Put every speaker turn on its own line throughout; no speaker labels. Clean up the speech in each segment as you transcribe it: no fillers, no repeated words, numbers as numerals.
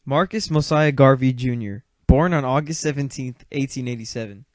Marcus Mosiah Garvey, Jr., born on August 17, 1887.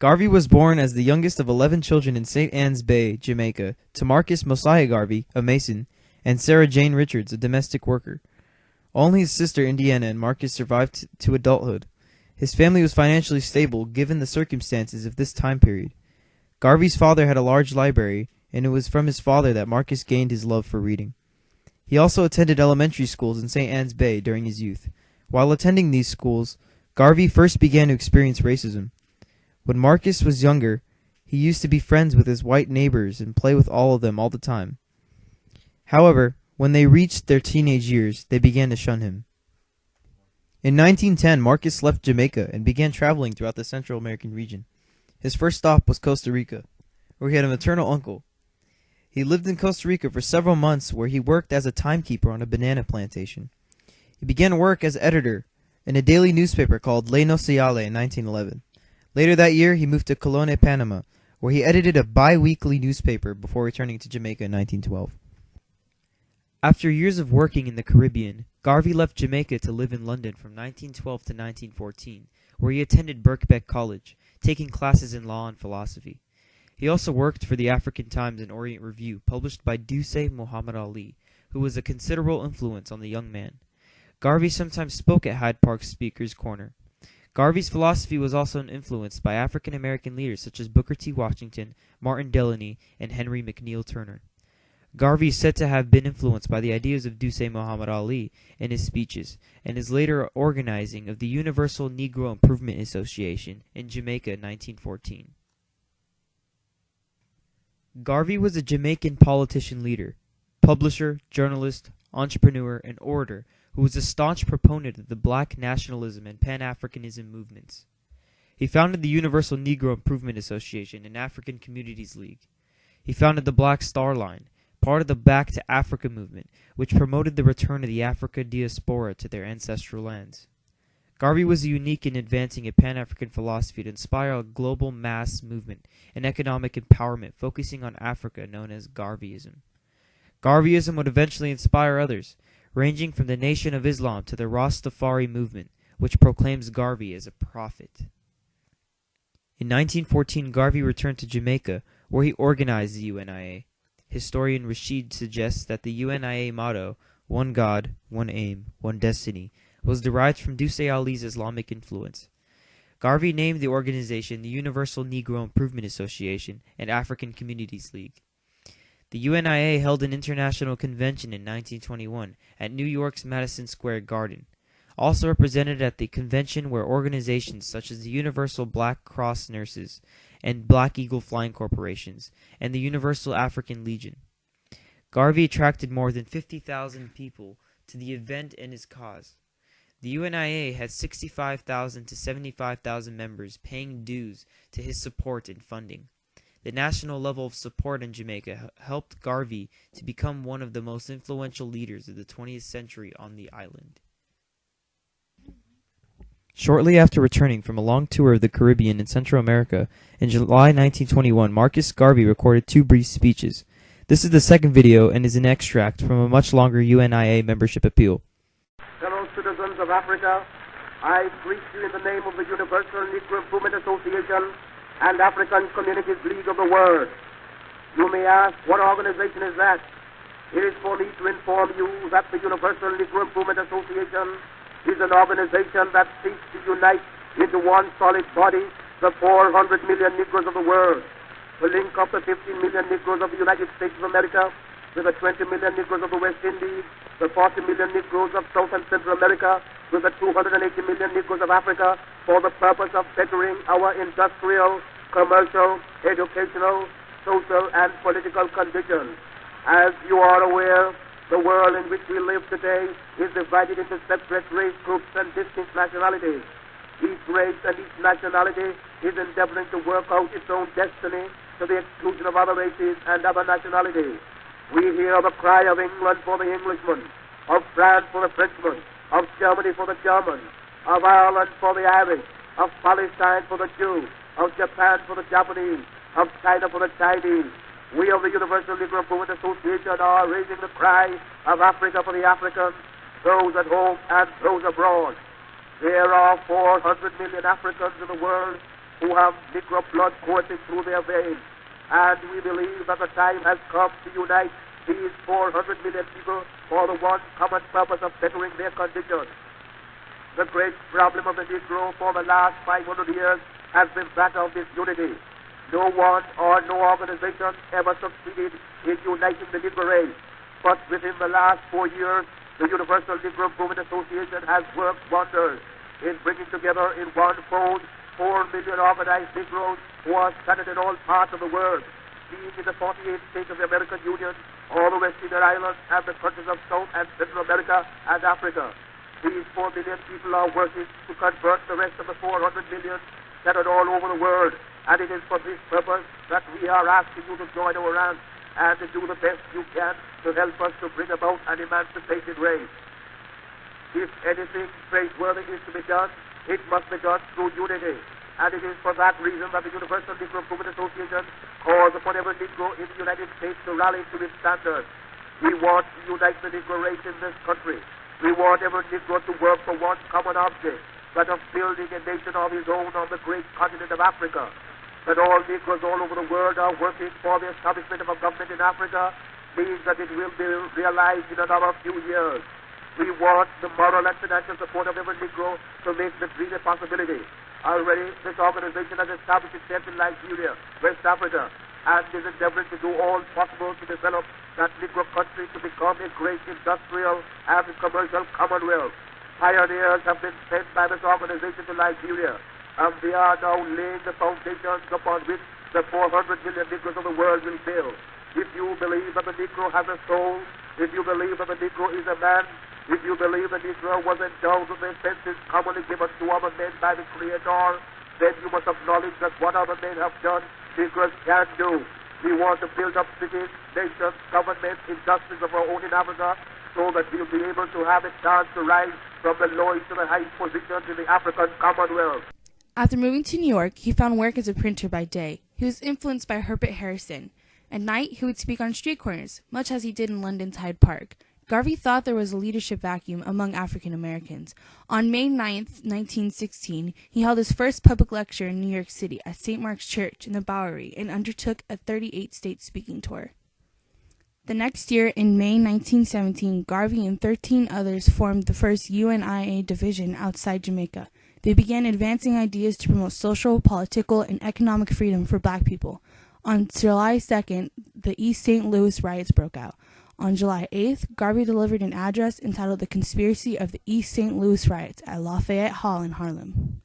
Garvey was born as the youngest of 11 children in St. Ann's Bay, Jamaica, to Marcus Mosiah Garvey, a mason, and Sarah Jane Richards, a domestic worker. Only his sister Indiana and Marcus survived to adulthood. His family was financially stable given the circumstances of this time period. Garvey's father had a large library, and it was from his father that Marcus gained his love for reading. He also attended elementary schools in St. Ann's Bay during his youth. While attending these schools, Garvey first began to experience racism. When Marcus was younger, he used to be friends with his white neighbors and play with all of them all the time. However, when they reached their teenage years, they began to shun him. In 1910, Marcus left Jamaica and began traveling throughout the Central American region. His first stop was Costa Rica, where he had a maternal uncle. He lived in Costa Rica for several months, where he worked as a timekeeper on a banana plantation. He began work as editor in a daily newspaper called Le Nociale in 1911. Later that year, he moved to Colón, Panama, where he edited a bi-weekly newspaper before returning to Jamaica in 1912. After years of working in the Caribbean, Garvey left Jamaica to live in London from 1912 to 1914, where he attended Birkbeck College, taking classes in law and philosophy. He also worked for the African Times and Orient Review, published by Dusé Muhammad Ali, who was a considerable influence on the young man. Garvey sometimes spoke at Hyde Park Speaker's Corner. Garvey's philosophy was also influenced by African American leaders such as Booker T. Washington, Martin Delany, and Henry McNeill Turner. Garvey is said to have been influenced by the ideas of Dusé Muhammad Ali in his speeches, and his later organizing of the Universal Negro Improvement Association in Jamaica in 1914. Garvey was a Jamaican politician leader, publisher, journalist, entrepreneur, and orator who was a staunch proponent of the black nationalism and Pan-Africanism movements. He founded the Universal Negro Improvement Association and African Communities League. He founded the Black Star Line, part of the Back to Africa movement, which promoted the return of the Africa diaspora to their ancestral lands. Garvey was unique in advancing a Pan-African philosophy to inspire a global mass movement and economic empowerment focusing on Africa known as Garveyism. Garveyism would eventually inspire others, ranging from the Nation of Islam to the Rastafari movement, which proclaims Garvey as a prophet. In 1914, Garvey returned to Jamaica, where he organized the UNIA. Historian Rashid suggests that the UNIA motto, "One God, One Aim, One Destiny," was derived from Dusé Ali's Islamic influence. Garvey named the organization the Universal Negro Improvement Association and African Communities League. The UNIA held an international convention in 1921 at New York's Madison Square Garden. Also represented at the convention were organizations such as the Universal Black Cross Nurses and Black Eagle Flying Corporations and the Universal African Legion. Garvey attracted more than 50,000 people to the event and his cause. The UNIA had 65,000 to 75,000 members paying dues to his support and funding. The national level of support in Jamaica helped Garvey to become one of the most influential leaders of the 20th century on the island. Shortly after returning from a long tour of the Caribbean and Central America, in July 1921, Marcus Garvey recorded 2 brief speeches. This is the second video and is an extract from a much longer UNIA membership appeal.
Fellow citizens of Africa, I greet you in the name of the Universal Negro Improvement Association and African Communities League of the World. You may ask, what organization is that? It is for me to inform you that the Universal Negro Improvement Association is an organization that seeks to unite into one solid body the 400 million Negroes of the world, to link up the 15 million Negroes of the United States of America with the 20 million Negroes of the West Indies, the 40 million Negroes of South and Central America, with the 280 million Negroes of Africa, for the purpose of bettering our industrial, commercial, educational, social, and political conditions. As you are aware, the world in which we live today is divided into separate race groups and distinct nationalities. Each race and each nationality is endeavoring to work out its own destiny to the exclusion of other races and other nationalities. We hear the cry of England for the Englishman, of France for the Frenchman, of Germany for the German, of Ireland for the Irish, of Palestine for the Jew, of Japan for the Japanese, of China for the Chinese. We of the Universal Negro Improvement Association are raising the cry of Africa for the Africans, those at home and those abroad. There are 400 million Africans in the world who have Negro blood coursing through their veins, and we believe that the time has come to unite these 400 million people for the one common purpose of bettering their condition. The great problem of the Negro for the last 500 years has been that of disunity. No one or no organization ever succeeded in uniting the Negro race. But within the last 4 years, the Universal Negro Improvement Association has worked wonders in bringing together in one fold 4 million organized Negroes who are scattered in all parts of the world, being in the 48 states of the American Union, all the West Indian Islands, and the countries of South and Central America and Africa. These 4 million people are working to convert the rest of the 400 million scattered all over the world, and it is for this purpose that we are asking you to join our ranks and to do the best you can to help us to bring about an emancipated race. If anything praiseworthy is to be done, it must be done through unity. And it is for that reason that the Universal Negro Improvement Association calls upon every Negro in the United States to rally to its standards. We want to unite the Negro race in this country. We want every Negro to work for one common object, that of building a nation of his own on the great continent of Africa. That all Negroes all over the world are working for the establishment of a government in Africa means that it will be realized in another few years. We want the moral and financial support of every Negro to make the dream a possibility. Already, this organization has established itself in Nigeria, West Africa, and is endeavoring to do all possible to develop that Negro country to become a great industrial and commercial commonwealth. Pioneers have been sent by this organization to Nigeria, and they are now laying the foundations upon which the 400 million Negroes of the world will build. If you believe that the Negro has a soul, if you believe that the Negro is a man, if you believe the Negro was endowed with the senses commonly given to other men by the Creator, then you must acknowledge that what other men have done, Negroes can do. We want to build up cities, nations, governments, industries of our own in Africa, so that we'll be able to have a chance to rise from the lowest to the highest positions in the African Commonwealth.
After moving to New York, he found work as a printer by day. He was influenced by Herbert Harrison. At night, he would speak on street corners, much as he did in London's Hyde Park. Garvey thought there was a leadership vacuum among African Americans. On May 9, 1916, he held his first public lecture in New York City at St. Mark's Church in the Bowery and undertook a 38-state speaking tour. The next year, in May 1917, Garvey and 13 others formed the first UNIA division outside Jamaica. They began advancing ideas to promote social, political, and economic freedom for black people. On July 2nd, the East St. Louis riots broke out. On July 8th, Garvey delivered an address entitled The Conspiracy of the East St. Louis Riots at Lafayette Hall in Harlem.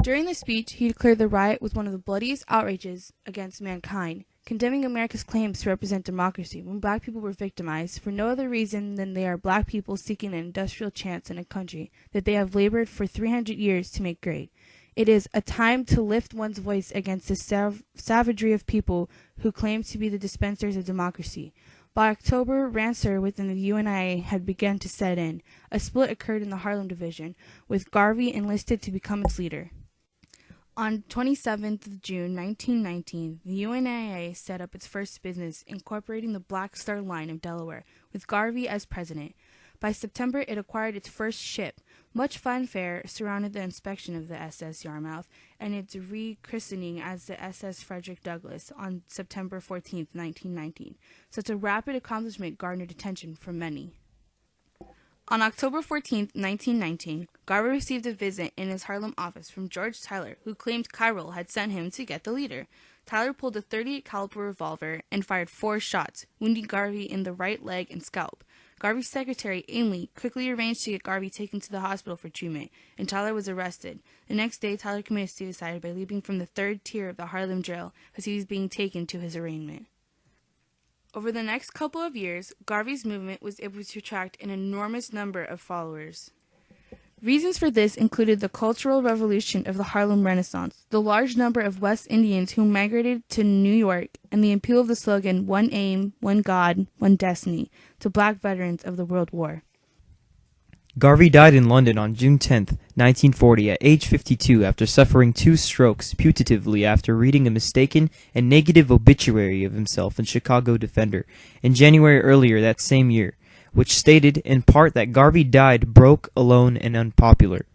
During the speech, he declared the riot was one of the bloodiest outrages against mankind, condemning America's claims to represent democracy when black people were victimized for no other reason than they are black people seeking an industrial chance in a country that they have labored for 300 years to make great. It is a time to lift one's voice against the savagery of people who claim to be the dispensers of democracy. By October, rancor within the UNIA had begun to set in. A split occurred in the Harlem Division, with Garvey enlisted to become its leader. On 27th of June 1919, the UNIA set up its first business, incorporating the Black Star Line of Delaware, with Garvey as president. By September, it acquired its first ship. Much fanfare surrounded the inspection of the SS Yarmouth and its rechristening as the SS Frederick Douglass on September 14, 1919. Such a rapid accomplishment garnered attention from many. On October 14, 1919, Garvey received a visit in his Harlem office from George Tyler, who claimed Cairo had sent him to get the leader. Tyler pulled a .38 caliber revolver and fired 4 shots, wounding Garvey in the right leg and scalp. Garvey's secretary, Ainley, quickly arranged to get Garvey taken to the hospital for treatment, and Tyler was arrested. The next day, Tyler committed suicide by leaping from the 3rd tier of the Harlem jail as he was being taken to his arraignment. Over the next couple of years, Garvey's movement was able to attract an enormous number of followers. Reasons for this included the Cultural Revolution of the Harlem Renaissance, the large number of West Indians who migrated to New York, and the appeal of the slogan, "One aim, one God, one destiny," to black veterans of the World War.
Garvey died in London on June 10, 1940, at age 52 after suffering 2 strokes putatively after reading a mistaken and negative obituary of himself in Chicago Defender in January earlier that same year. which stated in part that Garvey died broke, alone, and unpopular.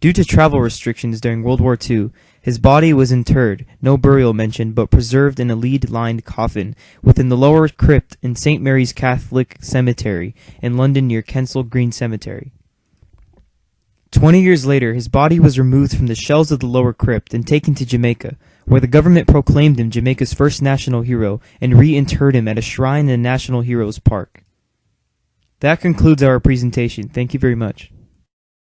Due to travel restrictions during World War II, his body was interred, no burial mentioned, but preserved in a lead-lined coffin within the lower crypt in St. Mary's Catholic Cemetery in London near Kensal Green Cemetery. 20 years later, his body was removed from the shells of the lower crypt and taken to Jamaica, where the government proclaimed him Jamaica's first national hero and reinterred him at a shrine in the National Heroes Park. That concludes our presentation. Thank you very much.